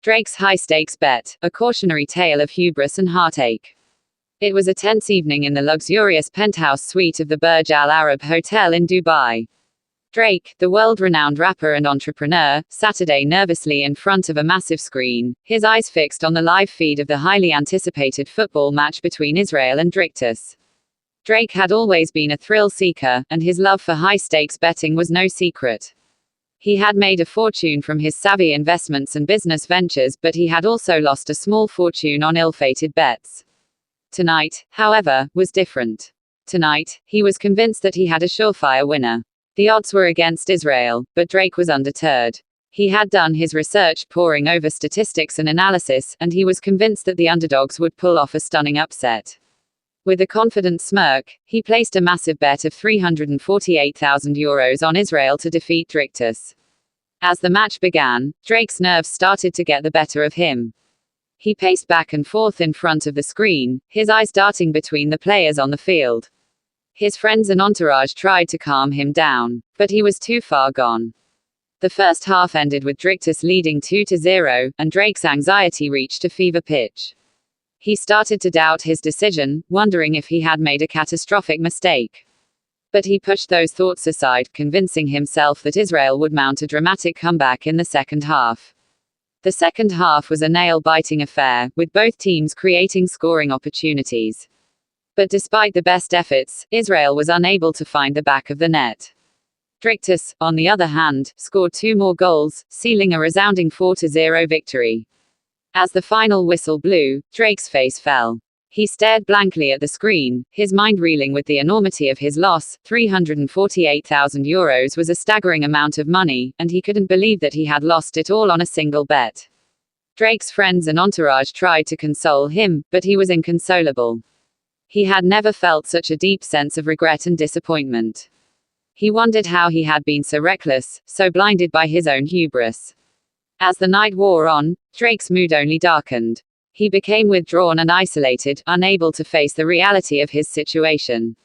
Drake's high-stakes bet, a cautionary tale of hubris and heartache. It was a tense evening in the luxurious penthouse suite of the Burj Al Arab hotel in Dubai. Drake, the world-renowned rapper and entrepreneur, Saturday nervously in front of a massive screen, his eyes fixed on the live feed of the highly anticipated football match between Israel and Drictus. Drake had always been a thrill-seeker, and his love for high-stakes betting was no secret. He had made a fortune from his savvy investments and business ventures, but he had also lost a small fortune on ill-fated bets. Tonight, however, was different. Tonight, he was convinced that he had a surefire winner. The odds were against Israel, but Drake was undeterred. He had done his research, poring over statistics and analysis, and he was convinced that the underdogs would pull off a stunning upset. With a confident smirk, he placed a massive bet of €348,000 on Israel to defeat Drictus. As the match began, Drake's nerves started to get the better of him. He paced back and forth in front of the screen, his eyes darting between the players on the field. His friends and entourage tried to calm him down, but he was too far gone. The first half ended with Drictus leading 2-0, and Drake's anxiety reached a fever pitch. He started to doubt his decision, wondering if he had made a catastrophic mistake. But he pushed those thoughts aside, convincing himself that Israel would mount a dramatic comeback in the second half. The second half was a nail-biting affair, with both teams creating scoring opportunities. But despite the best efforts, Israel was unable to find the back of the net. Drictus, on the other hand, scored 2 more goals, sealing a resounding 4-0 victory. As the final whistle blew, Drake's face fell. He stared blankly at the screen, his mind reeling with the enormity of his loss. €348,000 was a staggering amount of money, and he couldn't believe that he had lost it all on a single bet. Drake's friends and entourage tried to console him, but he was inconsolable. He had never felt such a deep sense of regret and disappointment. He wondered how he had been so reckless, so blinded by his own hubris. As the night wore on, Drake's mood only darkened. He became withdrawn and isolated, unable to face the reality of his situation.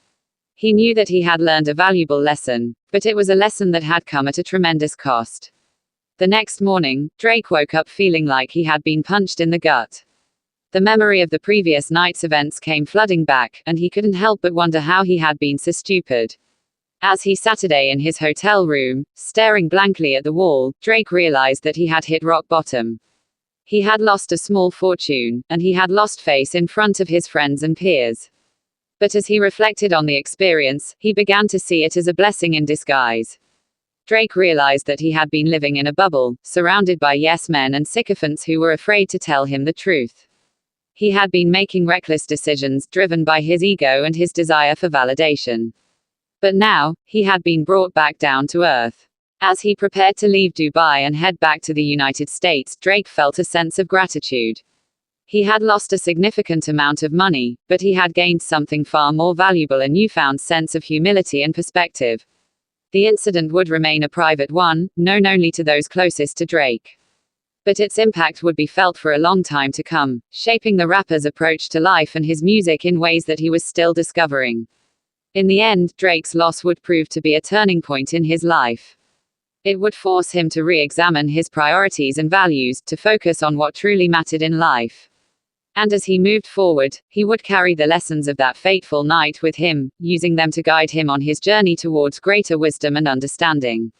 He knew that he had learned a valuable lesson, but it was a lesson that had come at a tremendous cost. The next morning, Drake woke up feeling like he had been punched in the gut. The memory of the previous night's events came flooding back, and he couldn't help but wonder how he had been so stupid. As he sat in his hotel room, staring blankly at the wall, Drake realized that he had hit rock bottom. He had lost a small fortune, and he had lost face in front of his friends and peers. But as he reflected on the experience, he began to see it as a blessing in disguise. Drake realized that he had been living in a bubble, surrounded by yes-men and sycophants who were afraid to tell him the truth. He had been making reckless decisions, driven by his ego and his desire for validation. But now, he had been brought back down to earth. As he prepared to leave Dubai and head back to the United States, Drake felt a sense of gratitude. He had lost a significant amount of money, but he had gained something far more valuable, a newfound sense of humility and perspective. The incident would remain a private one, known only to those closest to Drake. But its impact would be felt for a long time to come, shaping the rapper's approach to life and his music in ways that he was still discovering. In the end, Drake's loss would prove to be a turning point in his life. It would force him to re-examine his priorities and values, to focus on what truly mattered in life. And as he moved forward, he would carry the lessons of that fateful night with him, using them to guide him on his journey towards greater wisdom and understanding.